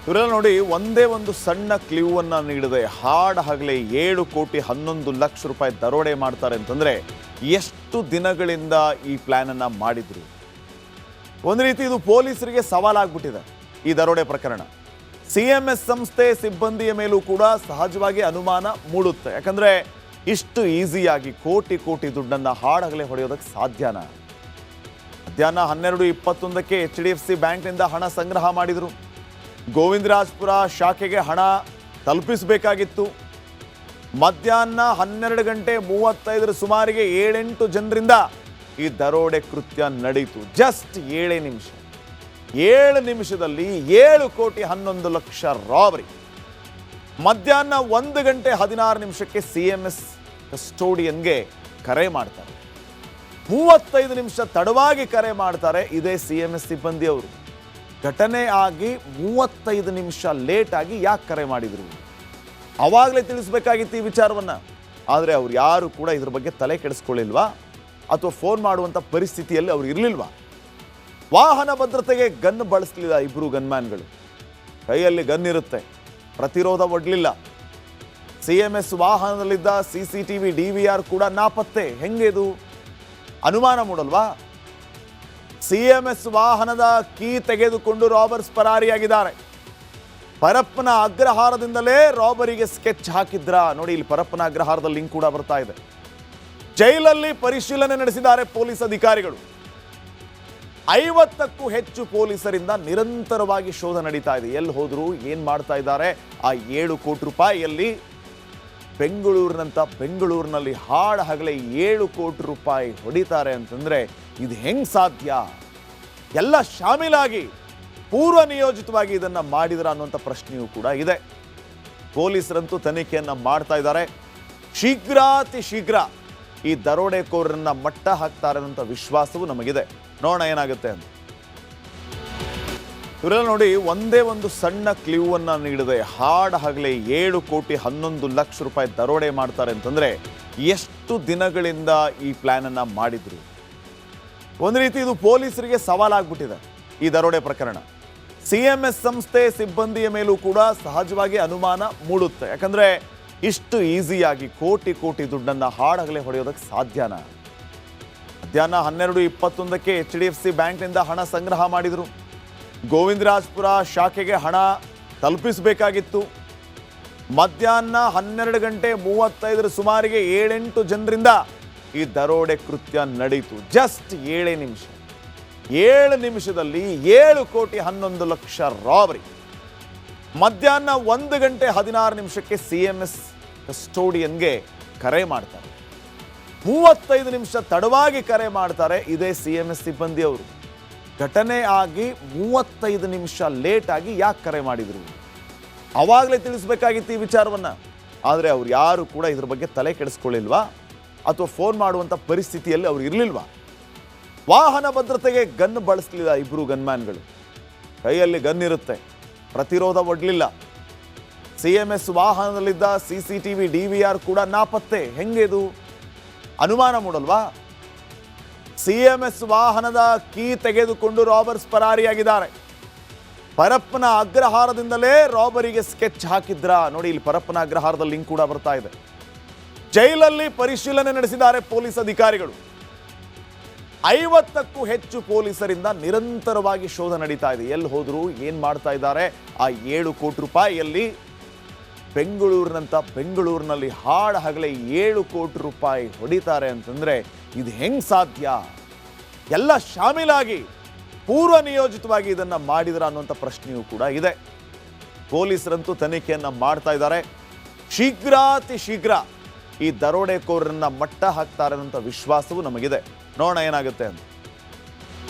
ಇವರೆಲ್ಲ ನೋಡಿ ಒಂದೇ ಒಂದು ಸಣ್ಣ ಕ್ಲೂವನ್ನ ನೀಡದೆ ಹಗಲೇ 7 ಕೋಟಿ 11 ಲಕ್ಷ ರೂಪಾಯಿ ದರೋಡೆ ಮಾಡ್ತಾರೆ ಅಂತಂದ್ರೆ ಎಷ್ಟು ದಿನಗಳಿಂದ ಈ ಪ್ಲಾನ್ ಅನ್ನ ಮಾಡಿದ್ರು. ಒಂದು ರೀತಿ ಇದು ಪೊಲೀಸರಿಗೆ ಸವಾಲಾಗ್ಬಿಟ್ಟಿದೆ ಈ ದರೋಡೆ ಪ್ರಕರಣ. ಸಿಎಂಎಸ್ ಸಂಸ್ಥೆ ಸಿಬ್ಬಂದಿಯ ಮೇಲೂ ಕೂಡ ಸಹಜವಾಗಿ ಅನುಮಾನ ಮೂಡುತ್ತೆ. ಯಾಕಂದ್ರೆ ಇಷ್ಟು ಈಸಿಯಾಗಿ ಕೋಟಿ ದುಡ್ಡನ್ನ ಹಗಲೇ ಹೊಡೆಯೋದಕ್ಕೆ ಸಾಧ್ಯನಾ? ಮಧ್ಯಾಹ್ನ 12:21ಕ್ಕೆ HDFC ಬ್ಯಾಂಕ್ನಿಂದ ಹಣ ಸಂಗ್ರಹ ಮಾಡಿದ್ರು. ಗೋವಿಂದರಾಜಪುರ ಶಾಖೆಗೆ ಹಣ ತಲುಪಿಸಬೇಕಾಗಿತ್ತು. ಮಧ್ಯಾಹ್ನ 12:35 ಸುಮಾರಿಗೆ 7-8 ಜನರಿಂದ ಈ ದರೋಡೆ ಕೃತ್ಯ ನಡೆಯಿತು. ಜಸ್ಟ್ 7 ನಿಮಿಷ, 7 ನಿಮಿಷದಲ್ಲಿ 7 ಕೋಟಿ 11 ಲಕ್ಷ ರಾಬರಿ. ಮಧ್ಯಾಹ್ನ 1:16 ಸಿಎಂಎಸ್ ಕಸ್ಟೋಡಿಯನ್ಗೆ ಕರೆ ಮಾಡ್ತಾರೆ. 35 ನಿಮಿಷ ತಡವಾಗಿ ಕರೆ ಮಾಡ್ತಾರೆ ಇದೇ ಸಿಎಂಎಸ್ ಸಿಬ್ಬಂದಿಯವರು. ಘಟನೆ ಆಗಿ 35 ನಿಮಿಷ ಲೇಟ್ ಆಗಿ ಯಾಕೆ ಕರೆ ಮಾಡಿದ್ರು? ಅವಾಗಲೇ ತಿಳಿಸ್ಬೇಕಾಗಿತ್ತು ಈ ವಿಚಾರವನ್ನ. ಆದರೆ ಅವ್ರು ಯಾರು ಕೂಡ ಇದ್ರ ಬಗ್ಗೆ ತಲೆ ಕೆಡಿಸ್ಕೊಳ್ಳಿಲ್ವಾ ಅಥವಾ ಫೋನ್ ಮಾಡುವಂಥ ಪರಿಸ್ಥಿತಿಯಲ್ಲಿ ಅವ್ರು ಇರಲಿಲ್ವಾ? ವಾಹನ ಭದ್ರತೆಗೆ ಗನ್ ಬಳಸಲಿಲ್ಲ ಇಬ್ಬರು ಗನ್ಮ್ಯಾನ್ಗಳು. ಕೈಯಲ್ಲಿ ಗನ್ ಇರುತ್ತೆ, ಪ್ರತಿರೋಧ ಒಡ್ಲಿಲ್ಲ. ಸಿಎಂಎಸ್ ವಾಹನದಲ್ಲಿದ್ದ CCTV DVR ಕೂಡ ನಾಪತ್ತೆ. ಹೆಂಗಿದು? ಅನುಮಾನ ಮೂಡಲ್ವಾ? ಸಿಎಂಎಸ್ ವಾಹನದ ಕೀ ತೆಗೆದುಕೊಂಡು ರಾಬರ್ಸ್ ಪರಾರಿಯಾಗಿದ್ದಾರೆ. ಪರಪ್ಪನ ಅಗ್ರಹಾರದಿಂದಲೇ ರಾಬರಿಗೆ ಸ್ಕೆಚ್ ಹಾಕಿದ್ರ ನೋಡಿ. ಇಲ್ಲಿ ಪರಪ್ಪನ ಅಗ್ರಹಾರದ ಲಿಂಕ್ ಕೂಡ ಬರ್ತಾ ಇದೆ. ಜೈಲಲ್ಲಿ ಪರಿಶೀಲನೆ ನಡೆಸಿದ್ದಾರೆ ಪೊಲೀಸ್ ಅಧಿಕಾರಿಗಳು. 50ಕ್ಕೂ ಹೆಚ್ಚು ಪೊಲೀಸರಿಂದ ನಿರಂತರವಾಗಿ ಶೋಧ ನಡೀತಾ ಇದೆ. ಎಲ್ಲಿ ಹೋದ್ರು, ಏನ್ ಮಾಡ್ತಾ ಇದ್ದಾರೆ? ಆ 7 ಕೋಟಿ ರೂಪಾಯಿಯಲ್ಲಿ ಬೆಂಗಳೂರಿನಲ್ಲಿ ಹಗಲೇ 7 ಕೋಟಿ ರೂಪಾಯಿ ಹೊಡಿತಾರೆ ಅಂತಂದ್ರೆ ಇದು ಹೆಂಗ್ ಸಾಧ್ಯ? ಎಲ್ಲ ಶಾಮೀಲಾಗಿ ಪೂರ್ವ ನಿಯೋಜಿತವಾಗಿ ಇದನ್ನ ಮಾಡಿದ್ರ ಅನ್ನುವಂಥ ಪ್ರಶ್ನೆಯೂ ಕೂಡ ಇದೆ. ಪೊಲೀಸರಂತೂ ತನಿಖೆಯನ್ನ ಮಾಡ್ತಾ ಇದ್ದಾರೆ. ಶೀಘ್ರಾತಿ ಶೀಘ್ರ ಈ ದರೋಡೆಕೋರರನ್ನ ಮಟ್ಟ ಹಾಕ್ತಾರೆ ಅನ್ನೋ ವಿಶ್ವಾಸವೂ ನಮಗಿದೆ. ನೋಡೋಣ ಏನಾಗುತ್ತೆ ಅಂತ. ಇವರೆಲ್ಲ ನೋಡಿ ಒಂದೇ ಒಂದು ಸಣ್ಣ ಕ್ಲೂವನ್ನ ನೀಡದೆ ಹಗಲೇ 7 ಕೋಟಿ 11 ಲಕ್ಷ ರೂಪಾಯಿ ದರೋಡೆ ಮಾಡ್ತಾರೆ ಅಂತಂದ್ರೆ ಎಷ್ಟು ದಿನಗಳಿಂದ ಈ ಪ್ಲಾನ್ ಅನ್ನ ಮಾಡಿದ್ರು. ಒಂದು ರೀತಿ ಇದು ಪೊಲೀಸರಿಗೆ ಸವಾಲಾಗ್ಬಿಟ್ಟಿದೆ ಈ ದರೋಡೆ ಪ್ರಕರಣ. ಸಿಎಂಎಸ್ ಸಂಸ್ಥೆ ಸಿಬ್ಬಂದಿಯ ಮೇಲೂ ಕೂಡ ಸಹಜವಾಗಿ ಅನುಮಾನ ಮೂಡುತ್ತೆ. ಯಾಕಂದ್ರೆ ಇಷ್ಟು ಈಸಿಯಾಗಿ ಕೋಟಿ ದುಡ್ಡನ್ನ ಹಗಲೇ ಹೊಡೆಯೋದಕ್ಕೆ ಸಾಧ್ಯನಾ? ಮಧ್ಯಾಹ್ನ 12:21ಕ್ಕೆ HDFC ಬ್ಯಾಂಕ್ನಿಂದ ಹಣ ಸಂಗ್ರಹ ಮಾಡಿದ್ರು. ಗೋವಿಂದರಾಜಪುರ ಶಾಖೆಗೆ ಹಣ ತಲುಪಿಸಬೇಕಾಗಿತ್ತು. ಮಧ್ಯಾಹ್ನ 12:35 ಸುಮಾರಿಗೆ 7-8 ಜನರಿಂದ ಈ ದರೋಡೆ ಕೃತ್ಯ ನಡೆಯಿತು. ಜಸ್ಟ್ 7 ನಿಮಿಷ, 7 ನಿಮಿಷದಲ್ಲಿ 7 ಕೋಟಿ 11 ಲಕ್ಷ ರಾಬರಿ. ಮಧ್ಯಾಹ್ನ 1:16 ಸಿಎಂಎಸ್ ಕಸ್ಟೋಡಿಯನ್ಗೆ ಕರೆ ಮಾಡ್ತಾರೆ. 35 ನಿಮಿಷ ತಡವಾಗಿ ಕರೆ ಮಾಡ್ತಾರೆ ಇದೇ ಸಿಎಂಎಸ್ ಸಿಬ್ಬಂದಿಯವರು. ಘಟನೆ ಆಗಿ 35 ನಿಮಿಷ ಲೇಟ್ ಆಗಿ ಯಾಕೆ ಕರೆ ಮಾಡಿದ್ರು? ಅವಾಗಲೇ ತಿಳಿಸ್ಬೇಕಾಗಿತ್ತು ಈ ವಿಚಾರವನ್ನ. ಆದರೆ ಅವ್ರು ಯಾರು ಕೂಡ ಇದ್ರ ಬಗ್ಗೆ ತಲೆ ಕೆಡಿಸ್ಕೊಳ್ಳಿಲ್ವಾ ಅಥವಾ ಫೋನ್ ಮಾಡುವಂಥ ಪರಿಸ್ಥಿತಿಯಲ್ಲಿ ಅವ್ರು ಇರಲಿಲ್ವಾ? ವಾಹನ ಭದ್ರತೆಗೆ ಗನ್ ಬಳಸಲಿಲ್ಲ ಇಬ್ಬರು ಗನ್ಮ್ಯಾನ್ಗಳು. ಕೈಯಲ್ಲಿ ಗನ್ ಇರುತ್ತೆ, ಪ್ರತಿರೋಧ ಒಡ್ಲಿಲ್ಲ. ಸಿಎಂಎಸ್ ವಾಹನದಲ್ಲಿದ್ದ CCTV DVR ಕೂಡ ನಾಪತ್ತೆ. ಹೆಂಗಿದು? ಅನುಮಾನ ಮೂಡಲ್ವಾ? ಸಿಎಂಎಸ್ ವಾಹನದ ಕೀ ತೆಗೆದುಕೊಂಡು ರಾಬರ್ಸ್ ಪರಾರಿಯಾಗಿದ್ದಾರೆ. ಪರಪ್ಪನ ಅಗ್ರಹಾರದಿಂದಲೇ ರಾಬರಿಗೆ ಸ್ಕೆಚ್ ಹಾಕಿದ್ರ ನೋಡಿ. ಇಲ್ಲಿ ಪರಪ್ಪನ ಅಗ್ರಹಾರದ ಲಿಂಕ್ ಕೂಡ ಬರ್ತಾ ಇದೆ. ಜೈಲಲ್ಲಿ ಪರಿಶೀಲನೆ ನಡೆಸಿದ್ದಾರೆ ಪೊಲೀಸ್ ಅಧಿಕಾರಿಗಳು. 50ಕ್ಕೂ ಹೆಚ್ಚು ಪೊಲೀಸರಿಂದ ನಿರಂತರವಾಗಿ ಶೋಧ ನಡೀತಾ ಇದೆ. ಎಲ್ಲಿ ಹೋದ್ರು, ಏನ್ ಮಾಡ್ತಾ ಇದ್ದಾರೆ? ಆ 7 ಕೋಟಿ ರೂಪಾಯಿಯಲ್ಲಿ ಬೆಂಗಳೂರಿನಲ್ಲಿ ಹಗಲೇ 7 ಕೋಟಿ ರೂಪಾಯಿ ಹೊಡಿತಾರೆ ಅಂತಂದ್ರೆ ಇದು ಹೆಂಗ್ ಸಾಧ್ಯ? ಎಲ್ಲ ಶಾಮೀಲಾಗಿ ಪೂರ್ವ ನಿಯೋಜಿತವಾಗಿ ಇದನ್ನ ಮಾಡಿದ್ರ ಅನ್ನುವಂಥ ಪ್ರಶ್ನೆಯೂ ಕೂಡ ಇದೆ. ಪೊಲೀಸರಂತೂ ತನಿಖೆಯನ್ನ ಮಾಡ್ತಾ ಇದ್ದಾರೆ. ಶೀಘ್ರಾತಿ ಶೀಘ್ರ ಈ ದರೋಡೆಕೋರರನ್ನ ಮಟ್ಟ ಹಾಕ್ತಾರೆ ಅನ್ನೋ ವಿಶ್ವಾಸವೂ ನಮಗಿದೆ. ನೋಡೋಣ ಏನಾಗುತ್ತೆ ಅಂತ.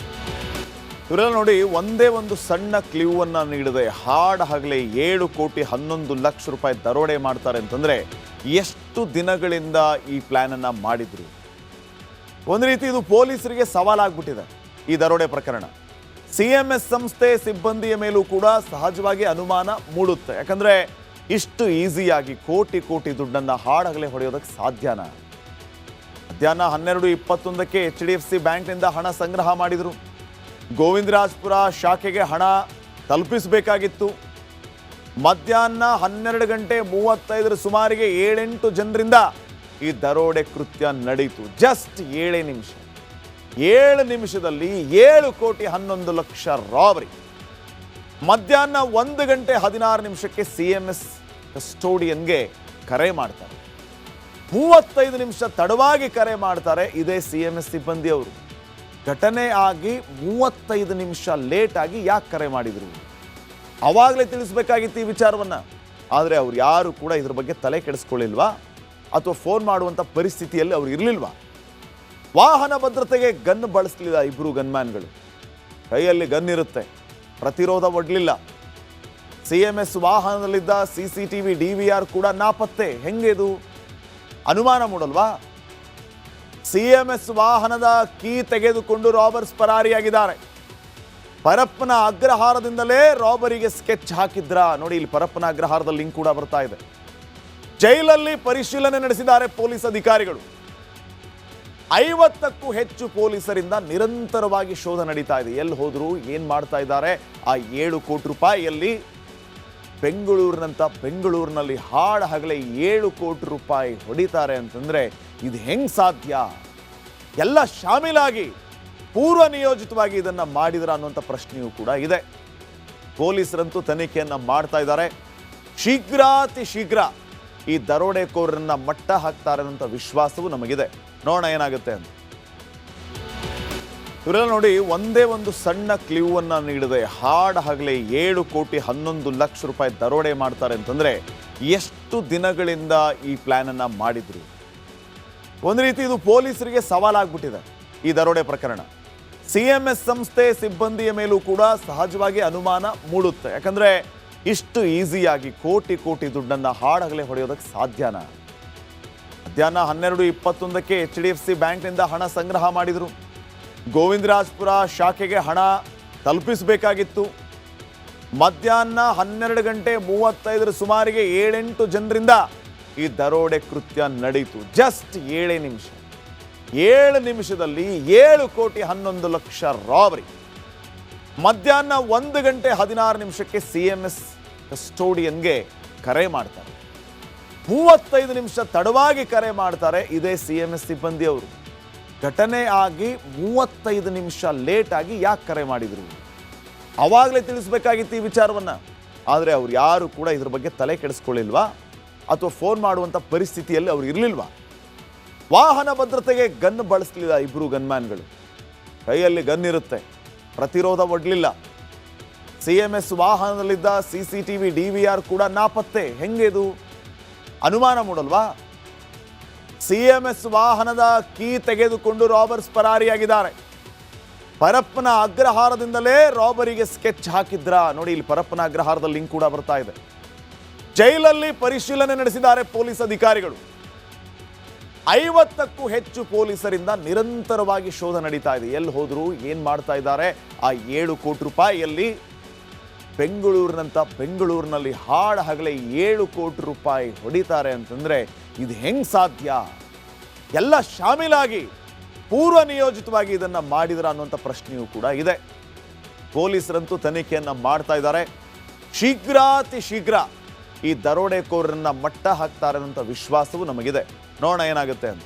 ಇವರೆಲ್ಲ ನೋಡಿ ಒಂದೇ ಒಂದು ಸಣ್ಣ ಕ್ಲೂವನ್ನ ನೀಡದೆ ಹಗಲೇ 7 ಕೋಟಿ 11 ಲಕ್ಷ ರೂಪಾಯಿ ದರೋಡೆ ಮಾಡ್ತಾರೆ ಅಂತಂದ್ರೆ ಎಷ್ಟು ದಿನಗಳಿಂದ ಈ ಪ್ಲಾನ್ ಅನ್ನ ಮಾಡಿದ್ರು. ಒಂದು ರೀತಿ ಇದು ಪೊಲೀಸರಿಗೆ ಸವಾಲಾಗ್ಬಿಟ್ಟಿದೆ ಈ ದರೋಡೆ ಪ್ರಕರಣ. ಸಿಎಂಎಸ್ ಸಂಸ್ಥೆ ಸಿಬ್ಬಂದಿಯ ಮೇಲೂ ಕೂಡ ಸಹಜವಾಗಿ ಅನುಮಾನ ಮೂಡುತ್ತೆ. ಯಾಕಂದ್ರೆ ಇಷ್ಟು ಈಸಿಯಾಗಿ ಕೋಟಿ ದುಡ್ಡನ್ನ ಹಗಲೇ ಹೊಡೆಯೋದಕ್ಕೆ ಸಾಧ್ಯನಾ? ಮಧ್ಯಾಹ್ನ 12:21ಕ್ಕೆ HDFC ಬ್ಯಾಂಕ್ನಿಂದ ಹಣ ಸಂಗ್ರಹ ಮಾಡಿದ್ರು. ಗೋವಿಂದರಾಜಪುರ ಶಾಖೆಗೆ ಹಣ ತಲುಪಿಸಬೇಕಾಗಿತ್ತು. ಮಧ್ಯಾಹ್ನ 12:35 ಸುಮಾರಿಗೆ 7-8 ಜನರಿಂದ ಈ ದರೋಡೆ ಕೃತ್ಯ ನಡೀತು. ಜಸ್ಟ್ 7 ನಿಮಿಷ. 7 ನಿಮಿಷದಲ್ಲಿ 7,11,00,000 ರಾಬರಿ. ಮಧ್ಯಾಹ್ನ 1:16 CMS ಕಸ್ಟೋಡಿಯನ್ಗೆ ಕರೆ ಮಾಡ್ತಾರೆ. 35 ನಿಮಿಷ ತಡವಾಗಿ ಕರೆ ಮಾಡ್ತಾರೆ ಇದೇ CMS ಸಿಬ್ಬಂದಿಯವರು. ಘಟನೆ ಆಗಿ 35 ನಿಮಿಷ ಲೇಟ್ ಆಗಿ ಯಾಕೆ ಕರೆ ಮಾಡಿದ್ರು? ಅವಾಗಲೇ ತಿಳಿಸ್ಬೇಕಾಗಿತ್ತು ಈ ವಿಚಾರವನ್ನ. ಆದರೆ ಅವ್ರು ಯಾರು ಕೂಡ ಇದ್ರ ಬಗ್ಗೆ ತಲೆ ಕೆಡಿಸ್ಕೊಳ್ಳಿಲ್ವಾ ಅಥವಾ ಫೋನ್ ಮಾಡುವಂಥ ಪರಿಸ್ಥಿತಿಯಲ್ಲಿ ಅವ್ರು ಇರಲಿಲ್ವಾ? ವಾಹನ ಭದ್ರತೆಗೆ ಗನ್ ಬಳಸಲಿಲ್ಲ ಇಬ್ಬರು ಗನ್ಮ್ಯಾನ್ಗಳು. ಕೈಯಲ್ಲಿ ಗನ್ ಇರುತ್ತೆ, ಪ್ರತಿರೋಧ ಒಡ್ಲಿಲ್ಲ. CMS ವಾಹನದಲ್ಲಿದ್ದ CCTV DVR ಕೂಡ ನಾಪತ್ತೆ. ಹೆಂಗಿದು? ಅನುಮಾನ ಮೂಡಲ್ವಾ? CMS ವಾಹನದ ಕೀ ತೆಗೆದುಕೊಂಡು ರಾಬರ್ಸ್ ಪರಾರಿಯಾಗಿದ್ದಾರೆ. ಪರಪ್ಪನ ಅಗ್ರಹಾರದಿಂದಲೇ ರಾಬರಿಗೆ ಸ್ಕೆಚ್ ಹಾಕಿದ್ರ ನೋಡಿ. ಇಲ್ಲಿ ಪರಪ್ಪನ ಅಗ್ರಹಾರದ ಲಿಂಕ್ ಕೂಡ ಬರ್ತಾ ಇದೆ. ಜೈಲಲ್ಲಿ ಪರಿಶೀಲನೆ ನಡೆಸಿದ್ದಾರೆ ಪೊಲೀಸ್ ಅಧಿಕಾರಿಗಳು. 50ಕ್ಕೂ ಹೆಚ್ಚು ಪೊಲೀಸರಿಂದ ನಿರಂತರವಾಗಿ ಶೋಧ ನಡೀತಾ ಇದೆ. ಎಲ್ಲಿ ಹೋದ್ರು, ಏನ್ ಮಾಡ್ತಾ ಇದ್ದಾರೆ? ಆ 7 ಕೋಟಿ ರೂಪಾಯಿಯಲ್ಲಿ ಬೆಂಗಳೂರಿನಲ್ಲಿ ಹಾಡ ಹಗಲೇ 7 ಕೋಟಿ ರೂಪಾಯಿ ಹೊಡಿತಾರೆ ಅಂತಂದ್ರೆ ಇದು ಹೆಂಗ್ ಸಾಧ್ಯ? ಎಲ್ಲ ಶಾಮೀಲಾಗಿ ಪೂರ್ವ ನಿಯೋಜಿತವಾಗಿ ಇದನ್ನ ಮಾಡಿದ್ರ ಅನ್ನುವಂಥ ಪ್ರಶ್ನೆಯೂ ಕೂಡ ಇದೆ. ಪೊಲೀಸರಂತೂ ತನಿಖೆಯನ್ನ ಮಾಡ್ತಾ ಇದ್ದಾರೆ. ಶೀಘ್ರಾತಿ ಶೀಘ್ರ ಈ ದರೋಡೆಕೋರರನ್ನ ಮಟ್ಟ ಹಾಕ್ತಾರೆ ಅನ್ನೋ ವಿಶ್ವಾಸವೂ ನಮಗಿದೆ. ನೋಡೋಣ ಏನಾಗುತ್ತೆ ಅಂತ. ಇವರೆಲ್ಲ ನೋಡಿ, ಒಂದೇ ಒಂದು ಸಣ್ಣ ಕ್ಲೂ ಅನ್ನ ನೀಡದೆ ಹಾಡ ಹಗಲೇ 7,11,00,000 ರೂಪಾಯಿ ದರೋಡೆ ಮಾಡ್ತಾರೆ ಅಂತಂದ್ರೆ ಎಷ್ಟು ದಿನಗಳಿಂದ ಈ ಪ್ಲಾನ್ ಅನ್ನ ಮಾಡಿದ್ರು? ಒಂದು ರೀತಿ ಇದು ಪೊಲೀಸರಿಗೆ ಸವಾಲಾಗ್ಬಿಟ್ಟಿದೆ ಈ ದರೋಡೆ ಪ್ರಕರಣ. CMS ಸಂಸ್ಥೆ ಸಿಬ್ಬಂದಿಯ ಮೇಲೂ ಕೂಡ ಸಹಜವಾಗಿ ಅನುಮಾನ ಮೂಡುತ್ತೆ. ಯಾಕಂದ್ರೆ ಇಷ್ಟು ಈಸಿಯಾಗಿ ಕೋಟಿ ದುಡ್ಡನ್ನ ಹಾಡಗಲೇ ಹೊಡೆಯೋದಕ್ಕೆ ಸಾಧ್ಯನಾ? ಮಧ್ಯಾಹ್ನ 12:21 HDFC ಬ್ಯಾಂಕ್ನಿಂದ ಹಣ ಸಂಗ್ರಹ ಮಾಡಿದ್ರು. ಗೋವಿಂದರಾಜಪುರ ಶಾಖೆಗೆ ಹಣ ತಲುಪಿಸಬೇಕಾಗಿತ್ತು. ಮಧ್ಯಾಹ್ನ 12:35 ಸುಮಾರಿಗೆ 7-8 ಜನರಿಂದ ಈ ದರೋಡೆ ಕೃತ್ಯ ನಡೀತು. ಜಸ್ಟ್ 7 ನಿಮಿಷ. 7 ನಿಮಿಷದಲ್ಲಿ 7,11,00,000 ರಾಬರಿ. ಮಧ್ಯಾಹ್ನ 1:16 CMS ಕಸ್ಟೋಡಿಯನ್ಗೆ ಕರೆ ಮಾಡ್ತಾರೆ. 35 ನಿಮಿಷ ತಡವಾಗಿ ಕರೆ ಮಾಡ್ತಾರೆ ಇದೇ CMS ಸಿಬ್ಬಂದಿಯವರು. ಘಟನೆ ಆಗಿ 35 ನಿಮಿಷ ಲೇಟ್ ಆಗಿ ಯಾಕೆ ಕರೆ ಮಾಡಿದ್ರು? ಅವಾಗಲೇ ತಿಳಿಸ್ಬೇಕಾಗಿತ್ತು ಈ ವಿಚಾರವನ್ನ. ಆದರೆ ಅವ್ರು ಯಾರು ಕೂಡ ಇದ್ರ ಬಗ್ಗೆ ತಲೆ ಕೆಡಿಸ್ಕೊಳ್ಳಿಲ್ವಾ ಅಥವಾ ಫೋನ್ ಮಾಡುವಂಥ ಪರಿಸ್ಥಿತಿಯಲ್ಲಿ ಅವ್ರು ಇರಲಿಲ್ವಾ? ವಾಹನ ಭದ್ರತೆಗೆ ಗನ್ ಬಳಸಲಿಲ್ಲ ಇಬ್ಬರು ಗನ್ಮ್ಯಾನ್ಗಳು. ಕೈಯಲ್ಲಿ ಗನ್ ಇರುತ್ತೆ, ಪ್ರತಿರೋಧ ಒಡ್ಲಿಲ್ಲ. CMS ವಾಹನದಲ್ಲಿದ್ದ CCTV DVR ಕೂಡ ನಾಪತ್ತೆ. ಹೆಂಗಿದು? ಅನುಮಾನ ಮೂಡಲ್ವಾ? CMS ವಾಹನದ ಕೀ ತೆಗೆದುಕೊಂಡು ರಾಬರ್ಸ್ ಪರಾರಿಯಾಗಿದ್ದಾರೆ. ಪರಪ್ಪನ ಅಗ್ರಹಾರದಿಂದಲೇ ರಾಬರಿಗೆ ಸ್ಕೆಚ್ ಹಾಕಿದ್ರ ನೋಡಿ. ಇಲ್ಲಿ ಪರಪ್ಪನ ಅಗ್ರಹಾರದ ಲಿಂಕ್ ಕೂಡ ಬರ್ತಾ ಇದೆ. ಜೈಲಲ್ಲಿ ಪರಿಶೀಲನೆ ನಡೆಸಿದ್ದಾರೆ ಪೊಲೀಸ್ ಅಧಿಕಾರಿಗಳು. 50ಕ್ಕೂ ಹೆಚ್ಚು ಪೊಲೀಸರಿಂದ ನಿರಂತರವಾಗಿ ಶೋಧ ನಡೀತಾ ಇದೆ. ಎಲ್ಲಿ ಹೋದ್ರು, ಏನ್ ಮಾಡ್ತಾ ಇದ್ದಾರೆ? ಆ 7 ಕೋಟಿ ರೂಪಾಯಿಯಲ್ಲಿ ಬೆಂಗಳೂರಿನಲ್ಲಿ ಹಾಡ ಹಗಲೇ 7 ಕೋಟಿ ರೂಪಾಯಿ ಹೊಡಿತಾರೆ ಅಂತಂದ್ರೆ ಇದು ಹೆಂಗ್ ಸಾಧ್ಯ? ಎಲ್ಲ ಶಾಮೀಲಾಗಿ ಪೂರ್ವ ನಿಯೋಜಿತವಾಗಿ ಇದನ್ನ ಮಾಡಿದ್ರ ಅನ್ನುವಂಥ ಪ್ರಶ್ನೆಯೂ ಕೂಡ ಇದೆ. ಪೊಲೀಸರಂತೂ ತನಿಖೆಯನ್ನ ಮಾಡ್ತಾ ಇದ್ದಾರೆ. ಶೀಘ್ರಾತಿ ಶೀಘ್ರ ಈ ದರೋಡೆಕೋರರನ್ನ ಮಟ್ಟ ಹಾಕ್ತಾರೆ ಅನ್ನೋ ವಿಶ್ವಾಸವೂ ನಮಗಿದೆ. ನೋಡೋಣ ಏನಾಗುತ್ತೆ ಅಂತ.